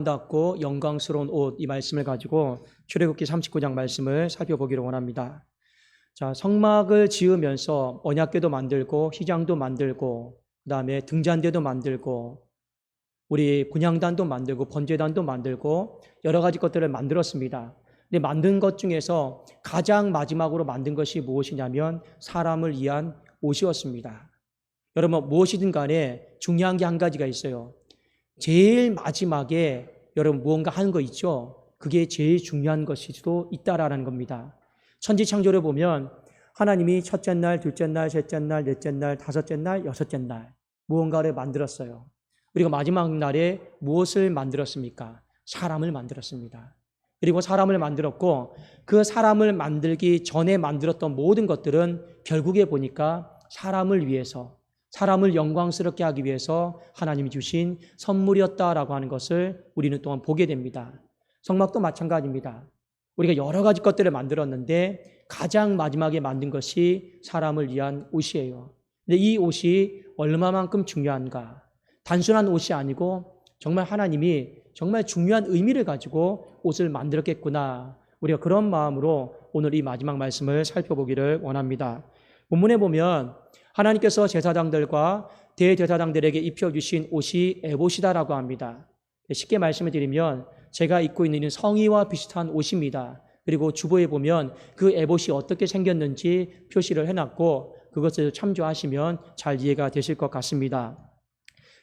아름답고 영광스러운 옷, 이 말씀을 가지고 출애굽기 39장 말씀을 살펴보기를 원합니다. 자, 성막을 지으면서 언약궤도 만들고 휘장도 만들고 그다음에 등잔대도 만들고 우리 분향단도 만들고 번제단도 만들고 여러 가지 것들을 만들었습니다. 근데 만든 것 중에서 가장 마지막으로 만든 것이 무엇이냐면 사람을 위한 옷이었습니다. 여러분, 무엇이든 간에 중요한 게 한 가지가 있어요. 제일 마지막에 여러분 무언가 하는 거 있죠? 그게 제일 중요한 것일 수도 있다라는 겁니다. 천지창조를 보면 하나님이 첫째 날, 둘째 날, 셋째 날, 넷째 날, 다섯째 날, 여섯째 날 무언가를 만들었어요. 우리가 마지막 날에 무엇을 만들었습니까? 사람을 만들었습니다. 그리고 사람을 만들었고 그 사람을 만들기 전에 만들었던 모든 것들은 결국에 보니까 사람을 위해서, 사람을 영광스럽게 하기 위해서 하나님이 주신 선물이었다라고 하는 것을 우리는 또한 보게 됩니다. 성막도 마찬가지입니다. 우리가 여러 가지 것들을 만들었는데 가장 마지막에 만든 것이 사람을 위한 옷이에요. 근데 이 옷이 얼마만큼 중요한가? 단순한 옷이 아니고 정말 하나님이 정말 중요한 의미를 가지고 옷을 만들었겠구나. 우리가 그런 마음으로 오늘 이 마지막 말씀을 살펴보기를 원합니다. 본문에 보면 하나님께서 제사장들과 대제사장들에게 입혀주신 옷이 에봇이다라고 합니다. 쉽게 말씀을 드리면 제가 입고 있는 성의와 비슷한 옷입니다. 그리고 주보에 보면 그 에봇이 어떻게 생겼는지 표시를 해놨고 그것을 참조하시면 잘 이해가 되실 것 같습니다.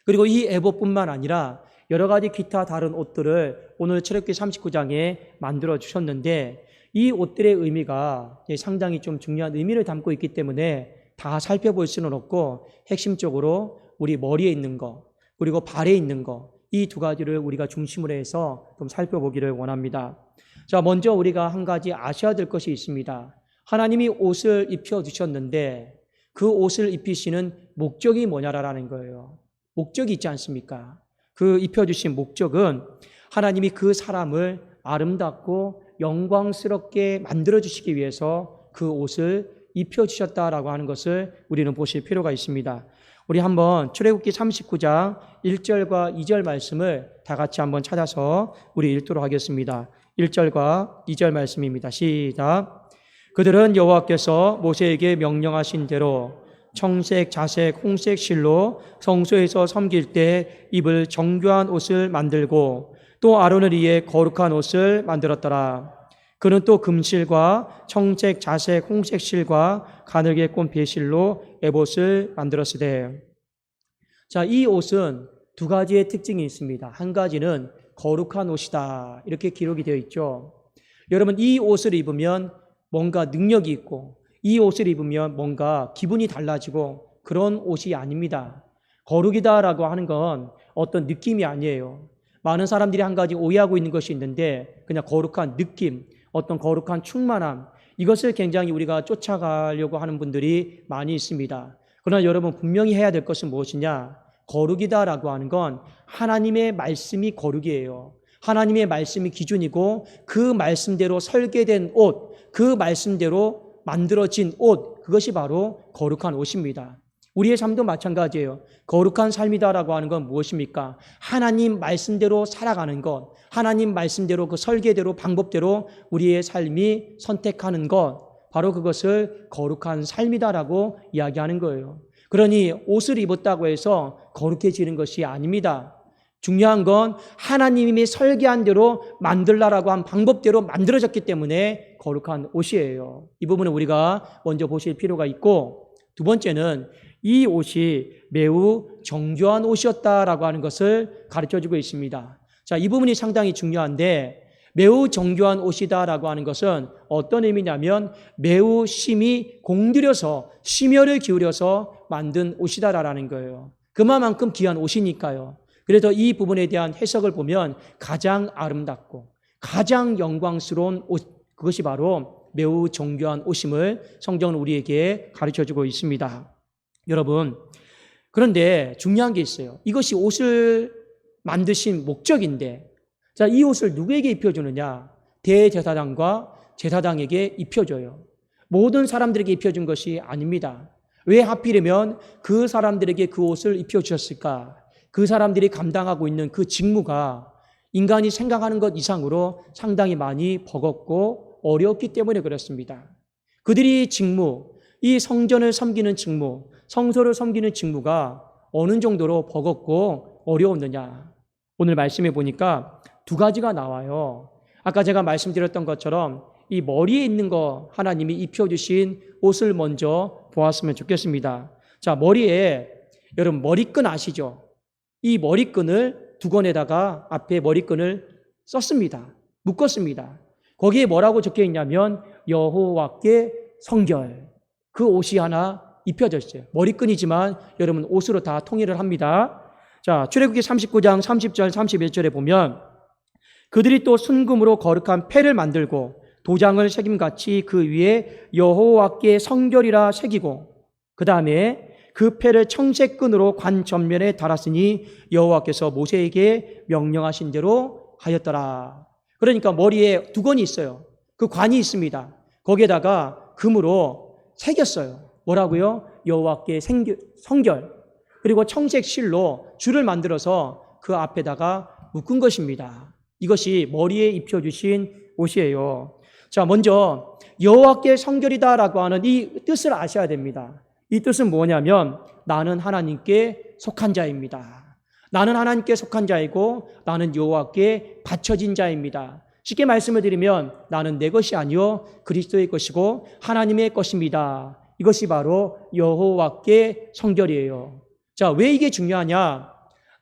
그리고 이 에봇뿐만 아니라 여러 가지 기타 다른 옷들을 오늘 출애굽기 39장에 만들어 주셨는데 이 옷들의 의미가 상당히 좀 중요한 의미를 담고 있기 때문에 다 살펴볼 수는 없고 핵심적으로 우리 머리에 있는 거 그리고 발에 있는 거 이 두 가지를 우리가 중심으로 해서 좀 살펴보기를 원합니다. 자, 먼저 우리가 한 가지 아셔야 될 것이 있습니다. 하나님이 옷을 입혀주셨는데 그 옷을 입히시는 목적이 뭐냐라는 거예요. 목적이 있지 않습니까? 그 입혀주신 목적은 하나님이 그 사람을 아름답고 영광스럽게 만들어주시기 위해서 그 옷을 입혀주셨다라고 하는 것을 우리는 보실 필요가 있습니다. 우리 한번 출애굽기 39장 1절과 2절 말씀을 다 같이 한번 찾아서 우리 읽도록 하겠습니다. 1절과 2절 말씀입니다. 시작. 그들은 여호와께서 모세에게 명령하신 대로 청색, 자색, 홍색 실로 성소에서 섬길 때 입을 정교한 옷을 만들고 또 아론을 위해 거룩한 옷을 만들었더라. 그는 또 금실과 청색, 자색, 홍색 실과 가늘게 꼰 배실로 에봇을 만들었으되. 자, 이 옷은 두 가지의 특징이 있습니다. 한 가지는 거룩한 옷이다 이렇게 기록이 되어 있죠. 여러분, 이 옷을 입으면 뭔가 능력이 있고 이 옷을 입으면 뭔가 기분이 달라지고 그런 옷이 아닙니다. 거룩이다라고 하는 건 어떤 느낌이 아니에요. 많은 사람들이 한 가지 오해하고 있는 것이 있는데 그냥 거룩한 느낌, 어떤 거룩한 충만함, 이것을 굉장히 우리가 쫓아가려고 하는 분들이 많이 있습니다. 그러나 여러분, 분명히 해야 될 것은 무엇이냐? 거룩이다라고 하는 건 하나님의 말씀이 거룩이에요. 하나님의 말씀이 기준이고 그 말씀대로 설계된 옷, 그 말씀대로 만들어진 옷, 그것이 바로 거룩한 옷입니다. 우리의 삶도 마찬가지예요. 거룩한 삶이다라고 하는 건 무엇입니까? 하나님 말씀대로 살아가는 것, 하나님 말씀대로 그 설계대로 방법대로 우리의 삶이 선택하는 것, 바로 그것을 거룩한 삶이다라고 이야기하는 거예요. 그러니 옷을 입었다고 해서 거룩해지는 것이 아닙니다. 중요한 건 하나님이 설계한 대로 만들라라고 한 방법대로 만들어졌기 때문에 거룩한 옷이에요. 이 부분은 우리가 먼저 보실 필요가 있고, 두 번째는 이 옷이 매우 정교한 옷이었다라고 하는 것을 가르쳐주고 있습니다. 자, 이 부분이 상당히 중요한데 매우 정교한 옷이다라고 하는 것은 어떤 의미냐면 매우 심히 공들여서 심혈을 기울여서 만든 옷이다라는 거예요. 그만큼 귀한 옷이니까요. 그래서 이 부분에 대한 해석을 보면 가장 아름답고 가장 영광스러운 옷, 그것이 바로 매우 정교한 옷임을 성경은 우리에게 가르쳐주고 있습니다. 여러분, 그런데 중요한 게 있어요. 이것이 옷을 만드신 목적인데, 자, 이 옷을 누구에게 입혀주느냐? 대제사장과 제사장에게 입혀줘요. 모든 사람들에게 입혀준 것이 아닙니다. 왜 하필이면 그 사람들에게 그 옷을 입혀주셨을까? 그 사람들이 감당하고 있는 그 직무가 인간이 생각하는 것 이상으로 상당히 많이 버겁고 어려웠기 때문에 그렇습니다. 그들이 직무, 이 성전을 섬기는 직무, 성소를 섬기는 직무가 어느 정도로 버겁고 어려웠느냐. 오늘 말씀해 보니까 두 가지가 나와요. 아까 제가 말씀드렸던 것처럼 이 머리에 있는 거 하나님이 입혀주신 옷을 먼저 보았으면 좋겠습니다. 자, 머리에 여러분 머리끈 아시죠? 이 머리끈을 두건에다가 앞에 머리끈을 썼습니다. 묶었습니다. 거기에 뭐라고 적혀 있냐면 여호와께 성결. 그 옷이 하나 입혀졌어요. 머리끈이지만 여러분 옷으로 다 통일을 합니다. 자, 출애굽기 39장 30절 31절에 보면 그들이 또 순금으로 거룩한 패를 만들고 도장을 새김같이 그 위에 여호와께 성결이라 새기고 그 다음에 그 패를 청색끈으로 관 전면에 달았으니 여호와께서 모세에게 명령하신 대로 하였더라. 그러니까 머리에 두건이 있어요. 그 관이 있습니다. 거기에다가 금으로 새겼어요. 뭐라고요? 여호와께 성결. 그리고 청색 실로 줄을 만들어서 그 앞에다가 묶은 것입니다. 이것이 머리에 입혀주신 옷이에요. 자, 먼저 여호와께 성결이다라고 하는 이 뜻을 아셔야 됩니다. 이 뜻은 뭐냐면 나는 하나님께 속한 자입니다. 나는 하나님께 속한 자이고 나는 여호와께 바쳐진 자입니다. 쉽게 말씀을 드리면 나는 내 것이 아니요 그리스도의 것이고 하나님의 것입니다. 이것이 바로 여호와께 성결이에요. 자, 왜 이게 중요하냐?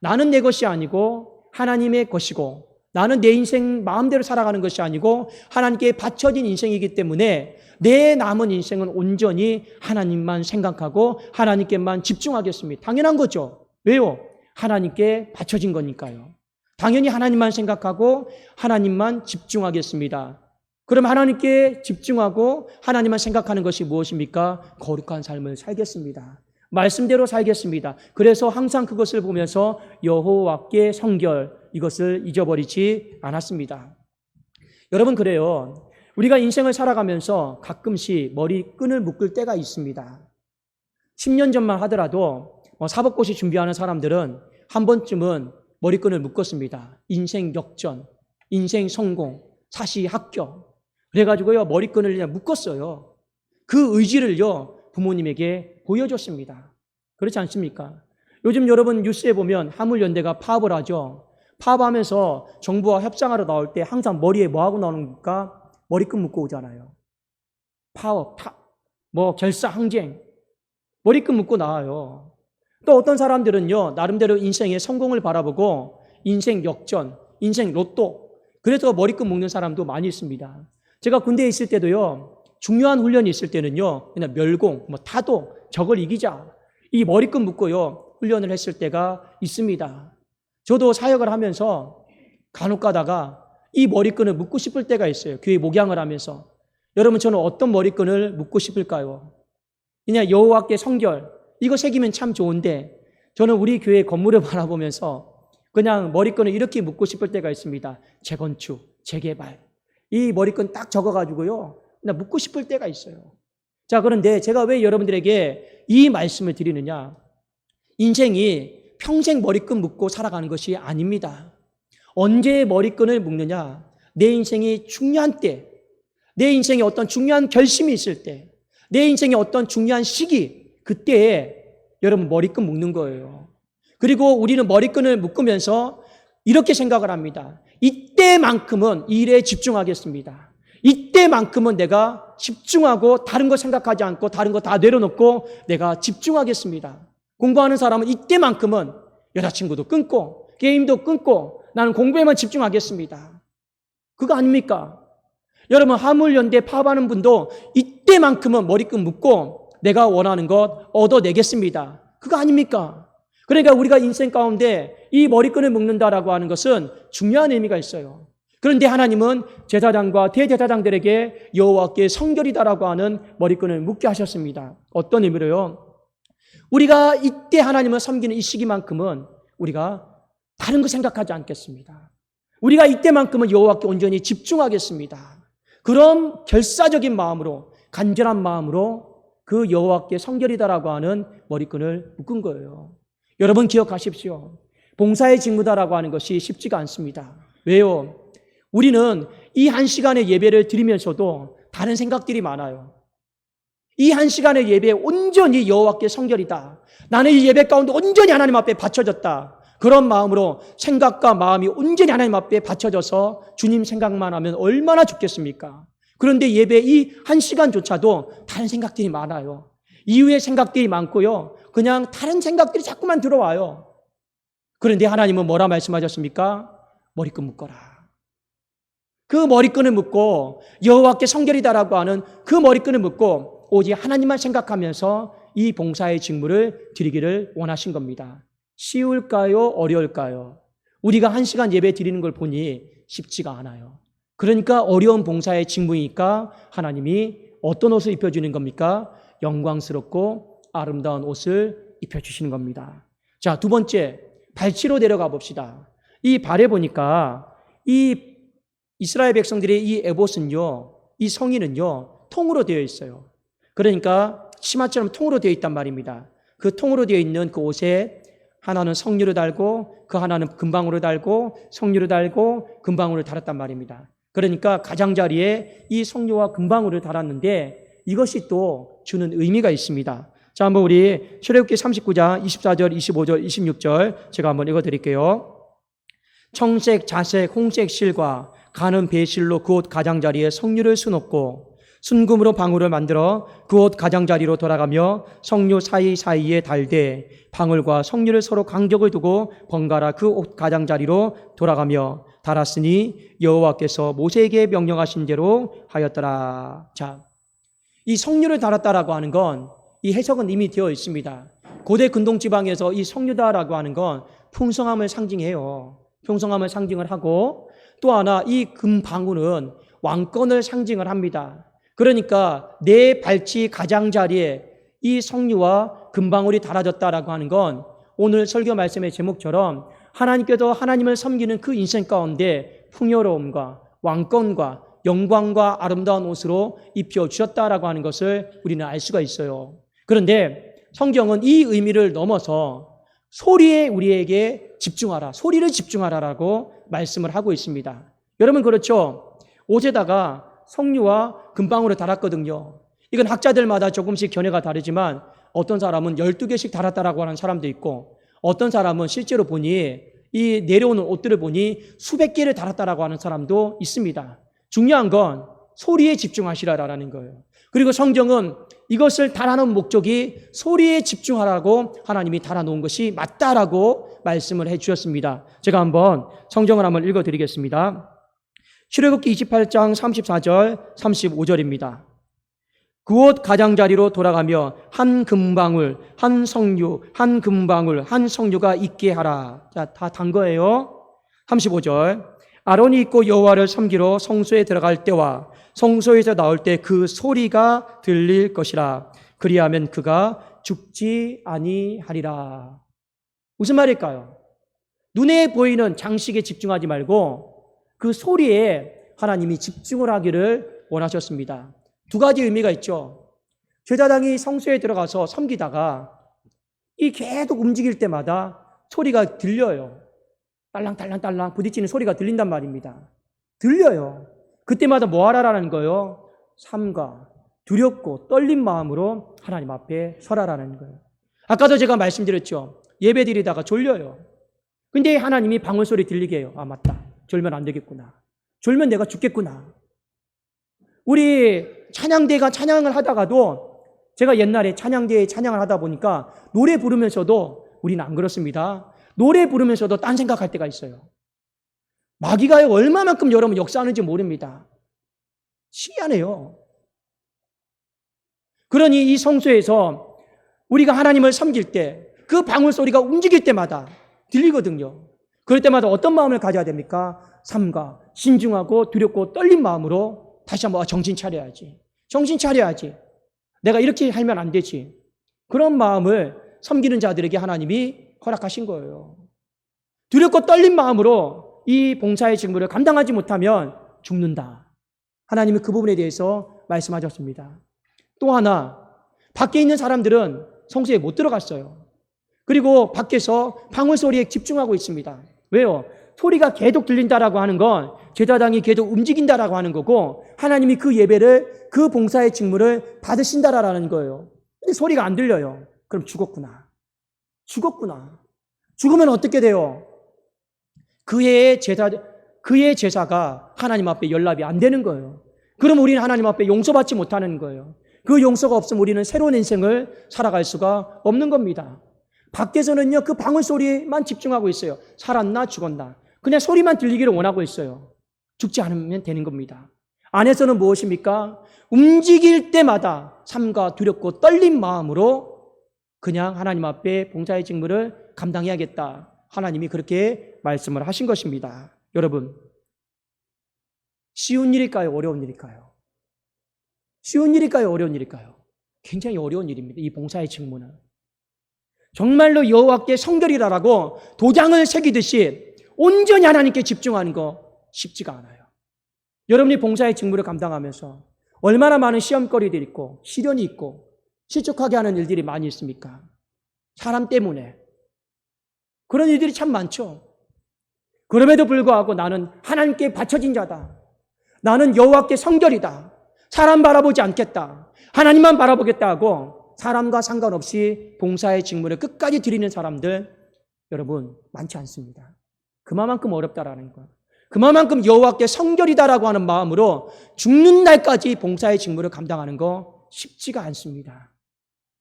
나는 내 것이 아니고 하나님의 것이고 나는 내 인생 마음대로 살아가는 것이 아니고 하나님께 바쳐진 인생이기 때문에 내 남은 인생은 온전히 하나님만 생각하고 하나님께만 집중하겠습니다. 당연한 거죠. 왜요? 하나님께 바쳐진 거니까요. 당연히 하나님만 생각하고 하나님만 집중하겠습니다. 그럼 하나님께 집중하고 하나님만 생각하는 것이 무엇입니까? 거룩한 삶을 살겠습니다. 말씀대로 살겠습니다. 그래서 항상 그것을 보면서 여호와께 성결, 이것을 잊어버리지 않았습니다. 여러분, 그래요. 우리가 인생을 살아가면서 가끔씩 머리끈을 묶을 때가 있습니다. 10년 전만 하더라도 사법고시 준비하는 사람들은 한 번쯤은 머리끈을 묶었습니다. 인생 역전, 인생 성공, 사시 합격. 그래가지고요, 머리끈을 그냥 묶었어요. 그 의지를요, 부모님에게 보여줬습니다. 그렇지 않습니까? 요즘 여러분 뉴스에 보면 하물연대가 파업을 하죠. 파업하면서 정부와 협상하러 나올 때 항상 머리에 뭐하고 나오는가? 머리끈 묶고 오잖아요. 파업, 결사, 항쟁. 머리끈 묶고 나와요. 또 어떤 사람들은요, 나름대로 인생의 성공을 바라보고 인생 역전, 인생 로또. 그래서 머리끈 묶는 사람도 많이 있습니다. 제가 군대에 있을 때도요, 중요한 훈련이 있을 때는요, 그냥 멸공, 타도, 적을 이기자. 이 머리끈 묶고요, 훈련을 했을 때가 있습니다. 저도 사역을 하면서 간혹 가다가 이 머리끈을 묶고 싶을 때가 있어요. 교회 목양을 하면서. 여러분, 저는 어떤 머리끈을 묶고 싶을까요? 그냥 여호와께 성결, 이거 새기면 참 좋은데 저는 우리 교회 건물을 바라보면서 그냥 머리끈을 이렇게 묶고 싶을 때가 있습니다. 재건축, 재개발. 이 머리끈 딱 적어가지고요, 그냥 묶고 싶을 때가 있어요. 자, 그런데 제가 왜 여러분들에게 이 말씀을 드리느냐? 인생이 평생 머리끈 묶고 살아가는 것이 아닙니다. 언제 머리끈을 묶느냐? 내 인생이 중요한 때, 내 인생에 어떤 중요한 결심이 있을 때, 내 인생에 어떤 중요한 시기, 그때에 여러분 머리끈 묶는 거예요. 그리고 우리는 머리끈을 묶으면서 이렇게 생각을 합니다. 이때만큼은 일에 집중하겠습니다. 이때만큼은 내가 집중하고 다른 거 생각하지 않고 다른 거 다 내려놓고 내가 집중하겠습니다. 공부하는 사람은 이때만큼은 여자친구도 끊고 게임도 끊고 나는 공부에만 집중하겠습니다. 그거 아닙니까? 여러분, 하물연대 파업하는 분도 이때만큼은 머리끈 묶고 내가 원하는 것 얻어내겠습니다. 그거 아닙니까? 그러니까 우리가 인생 가운데 이 머리끈을 묶는다라고 하는 것은 중요한 의미가 있어요. 그런데 하나님은 제사장과 대제사장들에게 여호와께 성결이다라고 하는 머리끈을 묶게 하셨습니다. 어떤 의미로요? 우리가 이때 하나님을 섬기는 이 시기만큼은 우리가 다른 거 생각하지 않겠습니다. 우리가 이때만큼은 여호와께 온전히 집중하겠습니다. 그런 결사적인 마음으로, 간절한 마음으로 그 여호와께 성결이다라고 하는 머리끈을 묶은 거예요. 여러분 기억하십시오. 봉사의 직무다라고 하는 것이 쉽지가 않습니다. 왜요? 우리는 이 한 시간의 예배를 드리면서도 다른 생각들이 많아요. 이 한 시간의 예배에 온전히 여호와께 성결이다. 나는 이 예배 가운데 온전히 하나님 앞에 바쳐졌다. 그런 마음으로 생각과 마음이 온전히 하나님 앞에 바쳐져서 주님 생각만 하면 얼마나 좋겠습니까? 그런데 예배 이 한 시간조차도 다른 생각들이 많아요. 이후의 생각들이 많고요. 그냥 다른 생각들이 자꾸만 들어와요. 그런데 하나님은 뭐라 말씀하셨습니까? 머리끈 묶어라. 그 머리끈을 묶고 여호와께 성결이다라고 하는 그 머리끈을 묶고 오직 하나님만 생각하면서 이 봉사의 직무를 드리기를 원하신 겁니다. 쉬울까요? 어려울까요? 우리가 한 시간 예배 드리는 걸 보니 쉽지가 않아요. 그러니까 어려운 봉사의 직무이니까 하나님이 어떤 옷을 입혀주는 겁니까? 영광스럽고 아름다운 옷을 입혀주시는 겁니다. 자, 두 번째, 발치로 내려가 봅시다. 이 발에 보니까 이 이스라엘 백성들의 이 에봇은요, 이 성인은요, 통으로 되어 있어요. 그러니까 치마처럼 통으로 되어 있단 말입니다. 그 통으로 되어 있는 그 옷에 하나는 성류를 달고 그 하나는 금방울을 달고 성류를 달고 금방울을 달았단 말입니다. 그러니까 가장자리에 이 성류와 금방울을 달았는데 이것이 또 주는 의미가 있습니다. 자, 한번 우리 출애굽기 39장 24절, 25절, 26절 제가 한번 읽어드릴게요. 청색, 자색, 홍색 실과 가는 배실로 그 옷 가장자리에 성류를 수놓고 순금으로 방울을 만들어 그 옷 가장자리로 돌아가며 성류 사이사이에 달되 방울과 성류를 서로 간격을 두고 번갈아 그 옷 가장자리로 돌아가며 달았으니 여호와께서 모세에게 명령하신 대로 하였더라. 자, 이 성류를 달았다라고 하는 건 이 해석은 이미 되어 있습니다. 고대 근동지방에서 이 성류다라고 하는 건 풍성함을 상징해요. 풍성함을 상징을 하고 또 하나 이 금방울은 왕권을 상징을 합니다. 그러니까 내 발치 가장자리에 이 성류와 금방울이 달아졌다라고 하는 건 오늘 설교 말씀의 제목처럼 하나님께서 하나님을 섬기는 그 인생 가운데 풍요로움과 왕권과 영광과 아름다운 옷으로 입혀주셨다라고 하는 것을 우리는 알 수가 있어요. 그런데 성경은 이 의미를 넘어서 소리에 우리에게 집중하라, 소리를 집중하라라고 말씀을 하고 있습니다. 여러분 그렇죠? 옷에다가 성류와 금방울을 달았거든요. 이건 학자들마다 조금씩 견해가 다르지만 어떤 사람은 12개씩 달았다라고 하는 사람도 있고 어떤 사람은 실제로 보니 이 내려오는 옷들을 보니 수백 개를 달았다라고 하는 사람도 있습니다. 중요한 건 소리에 집중하시라라는 거예요. 그리고 성경은 이것을 달아놓은 목적이 소리에 집중하라고 하나님이 달아놓은 것이 맞다라고 말씀을 해주셨습니다. 제가 한번 성경을 한번 읽어드리겠습니다. 출애굽기 28장 34절 35절입니다. 그 옷 가장자리로 돌아가며 한 금방울, 한 성류, 한 금방울, 한 성류가 있게 하라. 자, 다 단 거예요. 35절. 아론이 입고 여호와를 섬기러 성소에 들어갈 때와 성소에서 나올 때 그 소리가 들릴 것이라. 그리하면 그가 죽지 아니하리라. 무슨 말일까요? 눈에 보이는 장식에 집중하지 말고 그 소리에 하나님이 집중을 하기를 원하셨습니다. 두 가지 의미가 있죠. 제사장이 성소에 들어가서 섬기다가 이 계속 움직일 때마다 소리가 들려요. 딸랑딸랑딸랑 부딪히는 소리가 들린단 말입니다. 들려요. 그때마다 뭐 하라라는 거예요? 삼가, 두렵고 떨린 마음으로 하나님 앞에 서라라는 거예요. 아까도 제가 말씀드렸죠. 예배 드리다가 졸려요. 근데 하나님이 방울 소리 들리게 해요. 아, 맞다. 졸면 안 되겠구나. 졸면 내가 죽겠구나. 우리 찬양대가 찬양을 하다가도 제가 옛날에 찬양대에 찬양을 하다 보니까 노래 부르면서도 우리는 안 그렇습니다. 노래 부르면서도 딴 생각할 때가 있어요. 마귀가 얼마만큼 여러분 역사하는지 모릅니다. 신기하네요. 그러니 이 성소에서 우리가 하나님을 섬길 때 그 방울 소리가 움직일 때마다 들리거든요. 그럴 때마다 어떤 마음을 가져야 됩니까? 삼가, 신중하고 두렵고 떨린 마음으로 다시 한번 정신 차려야지. 정신 차려야지. 내가 이렇게 하면 안 되지. 그런 마음을 섬기는 자들에게 하나님이 허락하신 거예요. 두렵고 떨린 마음으로 이 봉사의 직무를 감당하지 못하면 죽는다. 하나님은 그 부분에 대해서 말씀하셨습니다. 또 하나, 밖에 있는 사람들은 성소에 못 들어갔어요. 그리고 밖에서 방울 소리에 집중하고 있습니다. 왜요? 소리가 계속 들린다라고 하는 건 제사장이 계속 움직인다라고 하는 거고 하나님이 그 예배를 그 봉사의 직무를 받으신다라는 거예요. 근데 소리가 안 들려요. 그럼 죽었구나. 죽으면 어떻게 돼요? 그의 제사가 하나님 앞에 연락이 안 되는 거예요. 그럼 우리는 하나님 앞에 용서받지 못하는 거예요. 그 용서가 없으면 우리는 새로운 인생을 살아갈 수가 없는 겁니다. 밖에서는요, 그 방울 소리만 집중하고 있어요. 살았나 죽었나. 그냥 소리만 들리기를 원하고 있어요. 죽지 않으면 되는 겁니다. 안에서는 무엇입니까? 움직일 때마다 삶과 두렵고 떨린 마음으로 그냥 하나님 앞에 봉사의 직무를 감당해야겠다. 하나님이 그렇게 말씀을 하신 것입니다. 여러분, 쉬운 일일까요? 어려운 일일까요? 쉬운 일일까요? 어려운 일일까요? 굉장히 어려운 일입니다. 이 봉사의 직무는. 정말로 여호와께 성결이라라고 도장을 새기듯이 온전히 하나님께 집중하는 거 쉽지가 않아요. 여러분이 봉사의 직무를 감당하면서 얼마나 많은 시험거리들이 있고 시련이 있고 실족하게 하는 일들이 많이 있습니까? 사람 때문에. 그런 일들이 참 많죠. 그럼에도 불구하고 나는 하나님께 바쳐진 자다. 나는 여호와께 성결이다. 사람 바라보지 않겠다. 하나님만 바라보겠다 하고 사람과 상관없이 봉사의 직무를 끝까지 드리는 사람들 여러분 많지 않습니다. 그만큼 어렵다라는 거예요. 그만큼 여호와께 성결이다라고 하는 마음으로 죽는 날까지 봉사의 직무를 감당하는 거 쉽지가 않습니다.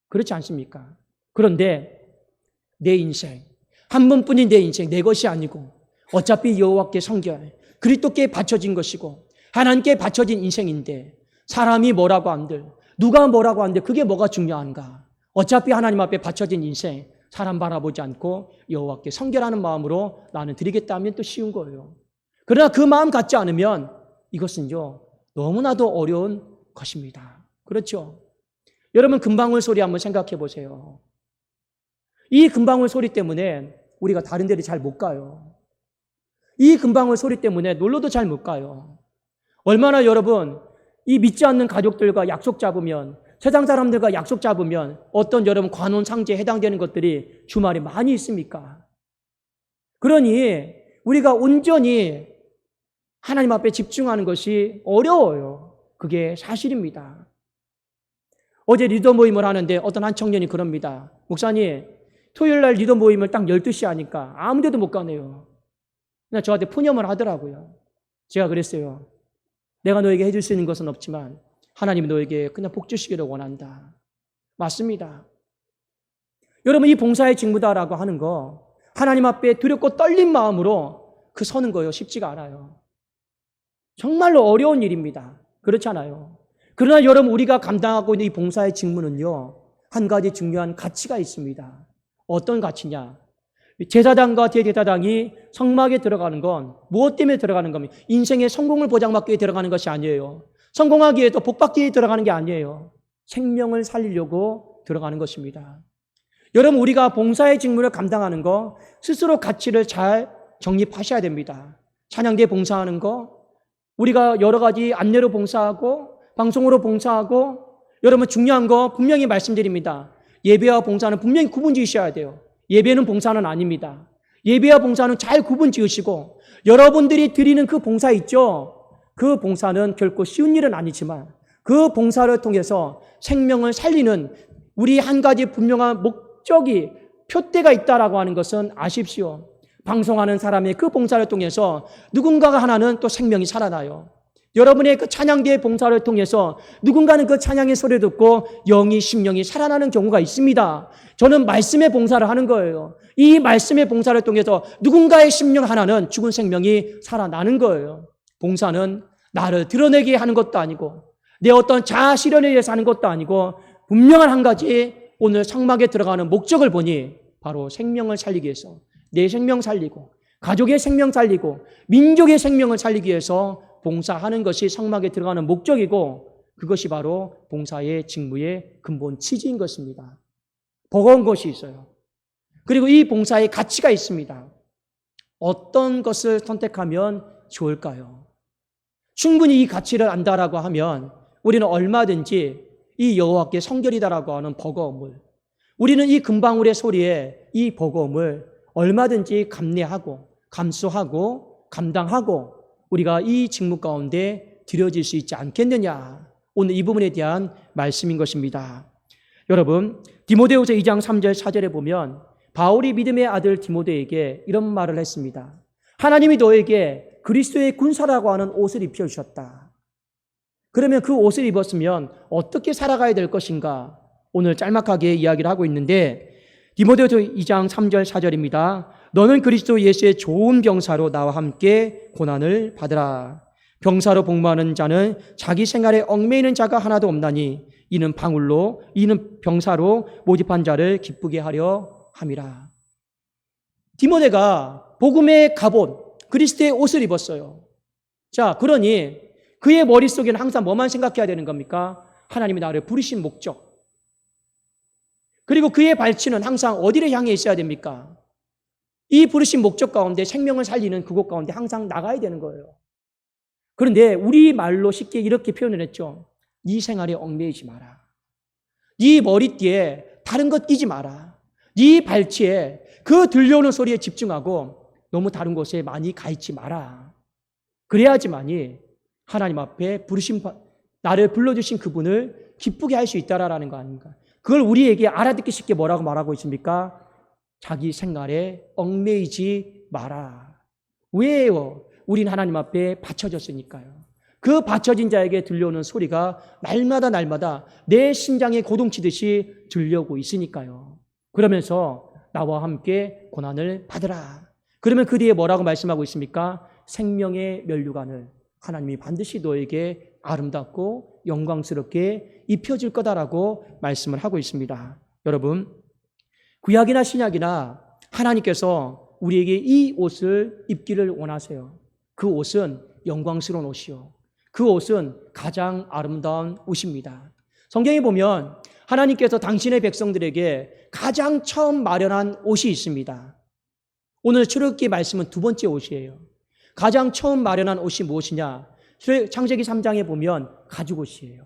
그렇지 않습니까? 그런데 내 인생, 한 번뿐인 내 인생, 내 것이 아니고 어차피 여호와께 성결, 그리스도께 바쳐진 것이고 하나님께 바쳐진 인생인데 사람이 뭐라고 한들 누가 뭐라고 한들 그게 뭐가 중요한가? 어차피 하나님 앞에 바쳐진 인생, 사람 바라보지 않고 여호와께 성결하는 마음으로 나는 드리겠다 하면 또 쉬운 거예요. 그러나 그 마음 갖지 않으면 이것은요 너무나도 어려운 것입니다. 그렇죠? 여러분 금방울 소리 한번 생각해 보세요. 이 금방울 소리 때문에 우리가 다른 데를 잘 못 가요. 이 금방울 소리 때문에 놀러도 잘 못 가요. 얼마나 여러분 이 믿지 않는 가족들과 약속 잡으면 세상 사람들과 약속 잡으면 어떤 여러분 관혼상제에 해당되는 것들이 주말에 많이 있습니까? 그러니 우리가 온전히 하나님 앞에 집중하는 것이 어려워요. 그게 사실입니다. 어제 리더 모임을 하는데 어떤 한 청년이 그럽니다. 목사님, 토요일 날 리더 모임을 딱 12시 하니까 아무 데도 못 가네요. 그냥 저한테 푸념을 하더라고요. 제가 그랬어요. 내가 너에게 해줄 수 있는 것은 없지만 하나님이 너에게 그냥 복 주시기를 원한다. 맞습니다. 여러분 이 봉사의 직무다라고 하는 거 하나님 앞에 두렵고 떨린 마음으로 그 서는 거요 쉽지가 않아요. 정말로 어려운 일입니다. 그렇잖아요. 그러나 여러분 우리가 감당하고 있는 이 봉사의 직무는요 한 가지 중요한 가치가 있습니다. 어떤 가치냐? 제사장과 대제사장이 성막에 들어가는 건 무엇 때문에 들어가는 겁니까? 인생의 성공을 보장받기 위해 들어가는 것이 아니에요. 성공하기 위해서 복받기 위해 들어가는 게 아니에요. 생명을 살리려고 들어가는 것입니다. 여러분 우리가 봉사의 직무를 감당하는 거 스스로 가치를 잘 정립하셔야 됩니다. 찬양대 봉사하는 거 우리가 여러 가지 안내로 봉사하고 방송으로 봉사하고 여러분 중요한 거 분명히 말씀드립니다. 예배와 봉사는 분명히 구분 지으셔야 돼요. 예배는 봉사는 아닙니다. 예배와 봉사는 잘 구분 지으시고 여러분들이 드리는 그 봉사 있죠? 그 봉사는 결코 쉬운 일은 아니지만 그 봉사를 통해서 생명을 살리는 우리 한 가지 분명한 목적이 표대가 있다라고 하는 것은 아십시오. 방송하는 사람의 그 봉사를 통해서 누군가가 하나는 또 생명이 살아나요. 여러분의 그 찬양대의 봉사를 통해서 누군가는 그 찬양의 소리를 듣고 영이 심령이 살아나는 경우가 있습니다. 저는 말씀의 봉사를 하는 거예요. 이 말씀의 봉사를 통해서 누군가의 심령 하나는 죽은 생명이 살아나는 거예요. 봉사는 나를 드러내게 하는 것도 아니고 내 어떤 자아 실현에 의해서 하는 것도 아니고 분명한 한 가지 오늘 성막에 들어가는 목적을 보니 바로 생명을 살리기 위해서 내 생명 살리고 가족의 생명 살리고 민족의 생명을 살리기 위해서 봉사하는 것이 성막에 들어가는 목적이고 그것이 바로 봉사의 직무의 근본 취지인 것입니다. 버거운 것이 있어요. 그리고 이 봉사의 가치가 있습니다. 어떤 것을 선택하면 좋을까요? 충분히 이 가치를 안다라고 하면 우리는 얼마든지 이 여호와께 성결이다라고 하는 버거움을 우리는 이 금방울의 소리에 이 버거움을 얼마든지 감내하고 감수하고 감당하고 우리가 이 직무 가운데 들여질 수 있지 않겠느냐. 오늘 이 부분에 대한 말씀인 것입니다. 여러분, 디모데후서 2장 3절 4절에 보면 바울이 믿음의 아들 디모데에게 이런 말을 했습니다. 하나님이 너에게 그리스도의 군사라고 하는 옷을 입혀주셨다. 그러면 그 옷을 입었으면 어떻게 살아가야 될 것인가? 오늘 짤막하게 이야기를 하고 있는데 디모데후서 2장 3절 4절입니다. 너는 그리스도 예수의 좋은 병사로 나와 함께 고난을 받으라. 병사로 복무하는 자는 자기 생활에 얽매이는 자가 하나도 없나니 이는 병사로 모집한 자를 기쁘게 하려 함이라. 디모데가 복음의 갑옷 그리스도의 옷을 입었어요. 자, 그러니 그의 머릿속에는 항상 뭐만 생각해야 되는 겁니까? 하나님이 나를 부르신 목적. 그리고 그의 발치는 항상 어디를 향해 있어야 됩니까? 이 부르신 목적 가운데 생명을 살리는 그곳 가운데 항상 나가야 되는 거예요. 그런데 우리 말로 쉽게 이렇게 표현을 했죠. 네 생활에 얽매이지 마라. 네 머리띠에 다른 것 끼지 마라. 네 발치에 그 들려오는 소리에 집중하고 너무 다른 곳에 많이 가 있지 마라. 그래야지만이 하나님 앞에 나를 불러주신 그분을 기쁘게 할 수 있다라는 거 아닙니까? 그걸 우리에게 알아듣기 쉽게 뭐라고 말하고 있습니까? 자기 생활에 얽매이지 마라. 왜요? 우린 하나님 앞에 바쳐졌으니까요. 그 바쳐진 자에게 들려오는 소리가 날마다 내 심장에 고동치듯이 들려오고 있으니까요. 그러면서 나와 함께 고난을 받으라. 그러면 그 뒤에 뭐라고 말씀하고 있습니까? 생명의 면류관을 하나님이 반드시 너에게 아름답고 영광스럽게 입혀줄 거다라고 말씀을 하고 있습니다. 여러분, 구약이나 신약이나 하나님께서 우리에게 이 옷을 입기를 원하세요. 그 옷은 영광스러운 옷이요. 그 옷은 가장 아름다운 옷입니다. 성경에 보면 하나님께서 당신의 백성들에게 가장 처음 마련한 옷이 있습니다. 오늘 출애굽기 말씀은 두 번째 옷이에요. 가장 처음 마련한 옷이 무엇이냐? 창세기 3장에 보면 가죽옷이에요.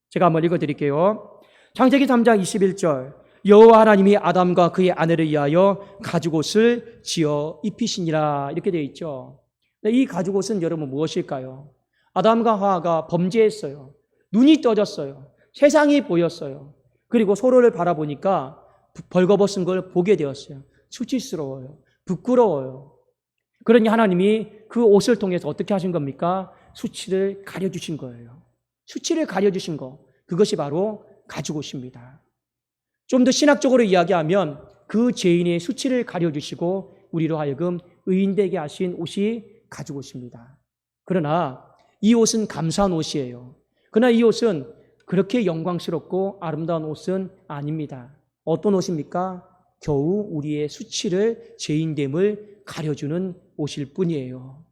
제가 한번 읽어드릴게요. 창세기 3장 21절 여호와 하나님이 아담과 그의 아내를 위하여 가죽옷을 지어 입히시니라 이렇게 되어 있죠. 이 가죽옷은 여러분 무엇일까요? 아담과 하와가 범죄했어요. 눈이 떠졌어요. 세상이 보였어요. 그리고 서로를 바라보니까 벌거벗은 걸 보게 되었어요. 수치스러워요. 부끄러워요. 그러니 하나님이 그 옷을 통해서 어떻게 하신 겁니까? 수치를 가려주신 거예요. 수치를 가려주신 거. 그것이 바로 가죽옷입니다. 좀 더 신학적으로 이야기하면 그 죄인의 수치를 가려주시고 우리로 하여금 의인되게 하신 옷이 가죽옷입니다. 그러나 이 옷은 감사한 옷이에요. 그러나 이 옷은 그렇게 영광스럽고 아름다운 옷은 아닙니다. 어떤 옷입니까? 겨우 우리의 수치를 죄인됨을 가려주는 옷일 뿐이에요.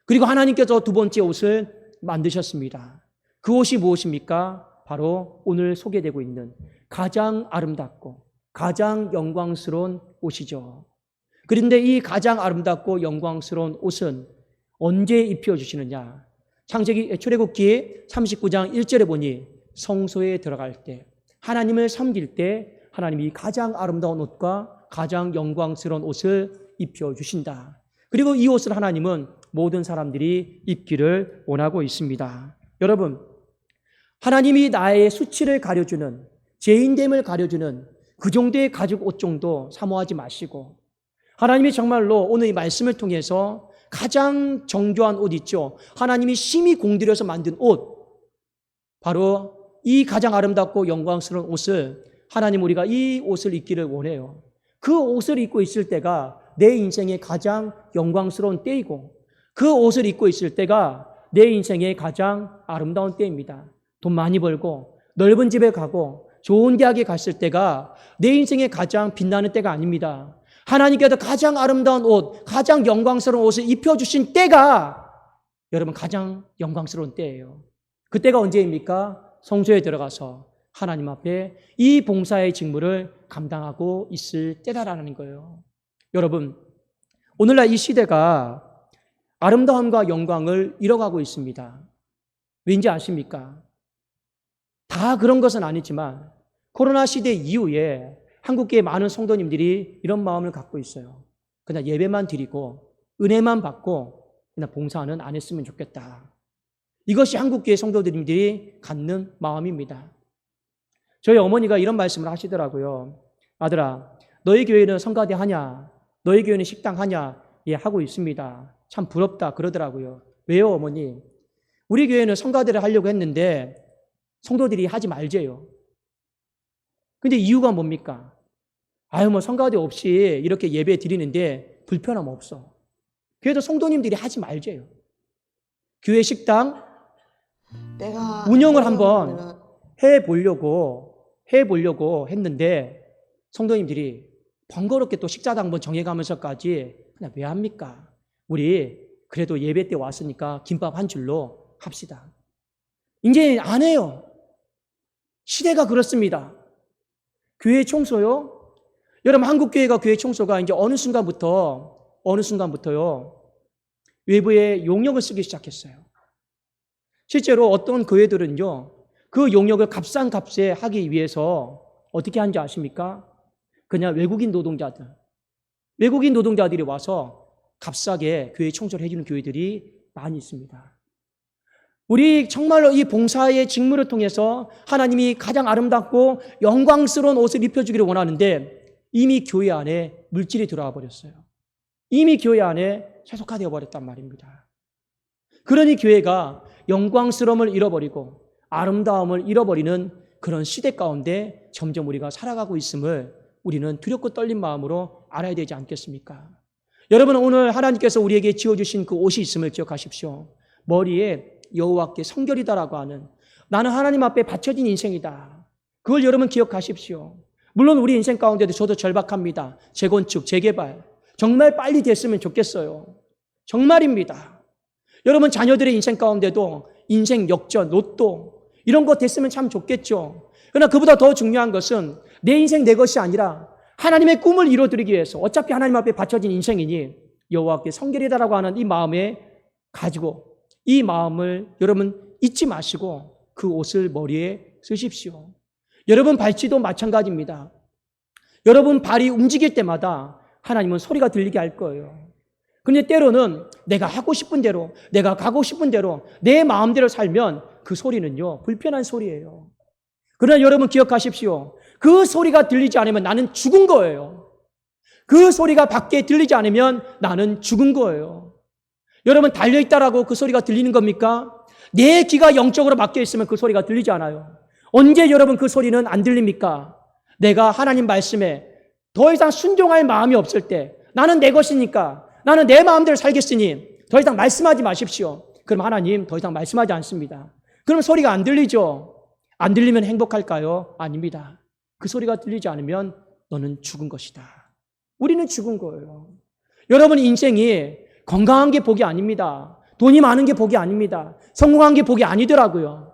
그리고 하나님께서 두 번째 옷을 만드셨습니다. 그 옷이 무엇입니까? 바로 오늘 소개되고 있는 가장 아름답고 가장 영광스러운 옷이죠. 그런데 이 가장 아름답고 영광스러운 옷은 언제 입혀주시느냐? 출애굽기 39장 1절에 보니 성소에 들어갈 때 하나님을 섬길 때 하나님이 가장 아름다운 옷과 가장 영광스러운 옷을 입혀주신다. 그리고 이 옷을 하나님은 모든 사람들이 입기를 원하고 있습니다. 여러분, 하나님이 나의 수치를 가려주는 죄인됨을 가려주는 그 정도의 가죽 옷 정도 사모하지 마시고 하나님이 정말로 오늘 이 말씀을 통해서 가장 정교한 옷 있죠. 하나님이 심히 공들여서 만든 옷, 바로 이 가장 아름답고 영광스러운 옷을 하나님 우리가 이 옷을 입기를 원해요. 그 옷을 입고 있을 때가 내 인생의 가장 영광스러운 때이고 그 옷을 입고 있을 때가 내 인생의 가장 아름다운 때입니다. 돈 많이 벌고 넓은 집에 가고 좋은 대학에 갔을 때가 내 인생의 가장 빛나는 때가 아닙니다. 하나님께서 가장 아름다운 옷, 가장 영광스러운 옷을 입혀주신 때가 여러분 가장 영광스러운 때예요. 그때가 언제입니까? 성소에 들어가서 하나님 앞에 이 봉사의 직무를 감당하고 있을 때다라는 거예요. 여러분, 오늘날 이 시대가 아름다움과 영광을 잃어가고 있습니다. 왠지 아십니까? 다 그런 것은 아니지만 코로나 시대 이후에 한국계 많은 성도님들이 이런 마음을 갖고 있어요. 그냥 예배만 드리고 은혜만 받고 그냥 봉사는 안 했으면 좋겠다. 이것이 한국교회 성도님들이 갖는 마음입니다. 저희 어머니가 이런 말씀을 하시더라고요. 아들아, 너희 교회는 성가대 하냐? 너희 교회는 식당 하냐? 예, 하고 있습니다. 참 부럽다 그러더라고요. 왜요, 어머니? 우리 교회는 성가대를 하려고 했는데 성도들이 하지 말재요. 근데 이유가 뭡니까? 아유, 뭐 성가대 없이 이렇게 예배 드리는데 불편함 없어. 그래도 성도님들이 하지 말재요. 교회 식당 운영을 한번 해보려고 했는데 성도님들이 번거롭게 또 식사당 한번 정해가면서까지 그냥 왜 합니까? 우리 그래도 예배 때 왔으니까 김밥 한 줄로 합시다. 이제 안 해요. 시대가 그렇습니다. 교회 청소요? 여러분, 한국교회가 교회 청소가 이제 어느 순간부터요, 외부에 용역을 쓰기 시작했어요. 실제로 어떤 교회들은요, 그 용역을 값싼 값에 하기 위해서 어떻게 하는지 아십니까? 그냥 외국인 노동자들이 와서 값싸게 교회 청소를 해주는 교회들이 많이 있습니다. 우리 정말로 이 봉사의 직무를 통해서 하나님이 가장 아름답고 영광스러운 옷을 입혀주기를 원하는데 이미 교회 안에 물질이 들어와 버렸어요. 이미 교회 안에 세속화되어 버렸단 말입니다. 그러니 교회가 영광스러움을 잃어버리고 아름다움을 잃어버리는 그런 시대 가운데 점점 우리가 살아가고 있음을 우리는 두렵고 떨린 마음으로 알아야 되지 않겠습니까? 여러분, 오늘 하나님께서 우리에게 지어주신 그 옷이 있음을 기억하십시오. 머리에 여호와께 성결이다라고 하는, 나는 하나님 앞에 바쳐진 인생이다. 그걸 여러분 기억하십시오. 물론 우리 인생 가운데도 저도 절박합니다. 재건축, 재개발 정말 빨리 됐으면 좋겠어요. 정말입니다. 여러분, 자녀들의 인생 가운데도 인생 역전, 로또 이런 거 됐으면 참 좋겠죠. 그러나 그보다 더 중요한 것은 내 인생 내 것이 아니라 하나님의 꿈을 이루어드리기 위해서 어차피 하나님 앞에 바쳐진 인생이니 여호와께 성결이다라고 하는 이 마음에 가지고, 이 마음을 여러분 잊지 마시고 그 옷을 머리에 쓰십시오. 여러분 발치도 마찬가지입니다. 여러분 발이 움직일 때마다 하나님은 소리가 들리게 할 거예요. 그런데 때로는 내가 하고 싶은 대로, 내가 가고 싶은 대로 내 마음대로 살면 그 소리는요, 불편한 소리예요. 그러나 여러분 기억하십시오. 그 소리가 들리지 않으면 나는 죽은 거예요. 그 소리가 밖에 들리지 않으면 나는 죽은 거예요. 여러분, 달려있다라고 그 소리가 들리는 겁니까? 내 귀가 영적으로 막혀 있으면 그 소리가 들리지 않아요. 언제 여러분 그 소리는 안 들립니까? 내가 하나님 말씀에 더 이상 순종할 마음이 없을 때, 나는 내 것이니까, 나는 내 마음대로 살겠으니 더 이상 말씀하지 마십시오. 그럼 하나님 더 이상 말씀하지 않습니다. 그럼 소리가 안 들리죠? 안 들리면 행복할까요? 아닙니다. 그 소리가 들리지 않으면 너는 죽은 것이다. 우리는 죽은 거예요. 여러분, 인생이 건강한 게 복이 아닙니다. 돈이 많은 게 복이 아닙니다. 성공한 게 복이 아니더라고요.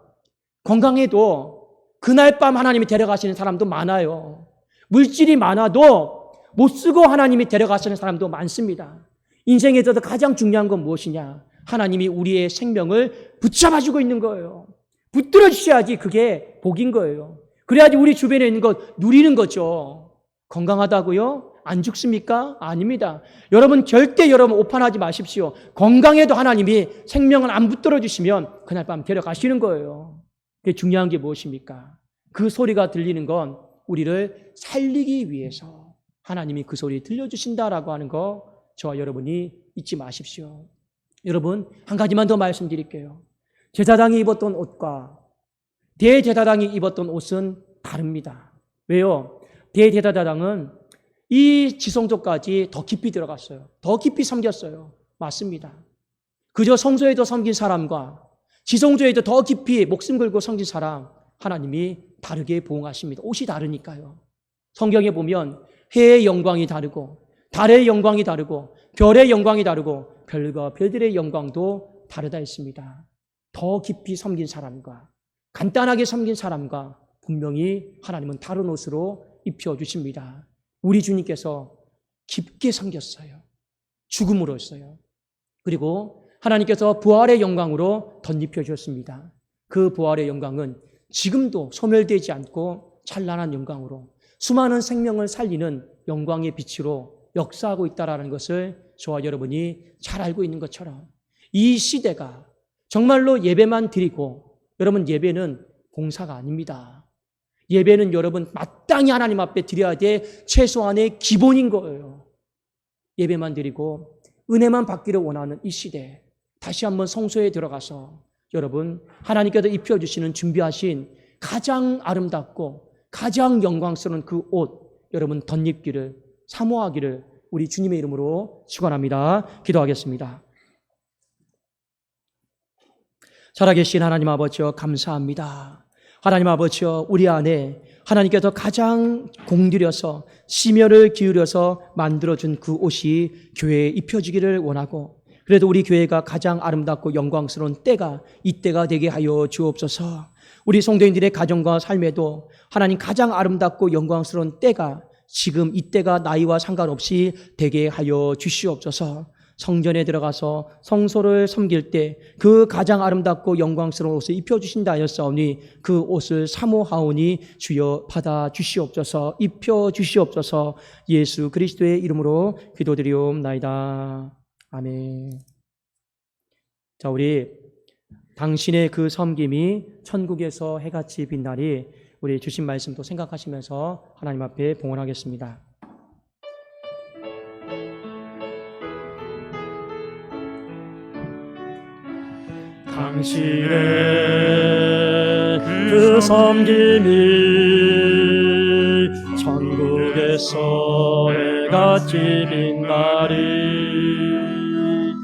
건강해도 그날 밤 하나님이 데려가시는 사람도 많아요. 물질이 많아도 못 쓰고 하나님이 데려가시는 사람도 많습니다. 인생에서도 가장 중요한 건 무엇이냐? 하나님이 우리의 생명을 붙잡아주고 있는 거예요. 붙들어 주셔야지 그게 복인 거예요. 그래야지 우리 주변에 있는 것 누리는 거죠. 건강하다고요? 안 죽습니까? 아닙니다. 여러분, 절대 여러분 오판하지 마십시오. 건강해도 하나님이 생명을 안 붙들어 주시면 그날 밤 데려가시는 거예요. 그게 중요한 게 무엇입니까? 그 소리가 들리는 건 우리를 살리기 위해서 하나님이 그 소리 들려주신다라고 하는 거 저와 여러분이 잊지 마십시오. 여러분, 한 가지만 더 말씀드릴게요. 제사장이 입었던 옷과 대제사장이 입었던 옷은 다릅니다. 왜요? 대제사장은 이 지성소까지 더 깊이 들어갔어요. 더 깊이 섬겼어요. 맞습니다. 그저 성소에도 섬긴 사람과 지성소에도 더 깊이 목숨 걸고 섬긴 사람, 하나님이 다르게 보응하십니다. 옷이 다르니까요. 성경에 보면 해의 영광이 다르고 달의 영광이 다르고 별의 영광이 다르고 별과 별들의 영광도 다르다 했습니다. 더 깊이 섬긴 사람과 간단하게 섬긴 사람과 분명히 하나님은 다른 옷으로 입혀주십니다. 우리 주님께서 깊게 섬겼어요. 죽음으로써요. 그리고 하나님께서 부활의 영광으로 덧입혀 주셨습니다. 그 부활의 영광은 지금도 소멸되지 않고 찬란한 영광으로 수많은 생명을 살리는 영광의 빛으로 역사하고 있다는 것을 저와 여러분이 잘 알고 있는 것처럼 이 시대가 정말로 예배만 드리고, 여러분 예배는 봉사가 아닙니다. 예배는 여러분 마땅히 하나님 앞에 드려야 될 최소한의 기본인 거예요. 예배만 드리고 은혜만 받기를 원하는 이 시대, 다시 한번 성소에 들어가서 여러분 하나님께서 입혀주시는 준비하신 가장 아름답고 가장 영광스러운 그 옷 여러분 덧입기를 사모하기를 우리 주님의 이름으로 축원합니다. 기도하겠습니다. 살아계신 하나님 아버지여, 감사합니다. 하나님 아버지여, 우리 안에 하나님께서 가장 공들여서 심혈을 기울여서 만들어준 그 옷이 교회에 입혀지기를 원하고, 그래도 우리 교회가 가장 아름답고 영광스러운 때가 이때가 되게 하여 주옵소서. 우리 성도인들의 가정과 삶에도 하나님 가장 아름답고 영광스러운 때가 지금 이때가 나이와 상관없이 되게 하여 주시옵소서. 성전에 들어가서 성소를 섬길 때 그 가장 아름답고 영광스러운 옷을 입혀주신다 하였사오니 그 옷을 사모하오니 주여 받아 주시옵소서, 입혀 주시옵소서. 예수 그리스도의 이름으로 기도드리옵나이다. 아멘. 자, 우리 당신의 그 섬김이 천국에서 해같이 빛나리, 우리 주신 말씀도 생각하시면서 하나님 앞에 봉헌하겠습니다. 당신의 그 섬김이 천국에서 해같이 빛나리,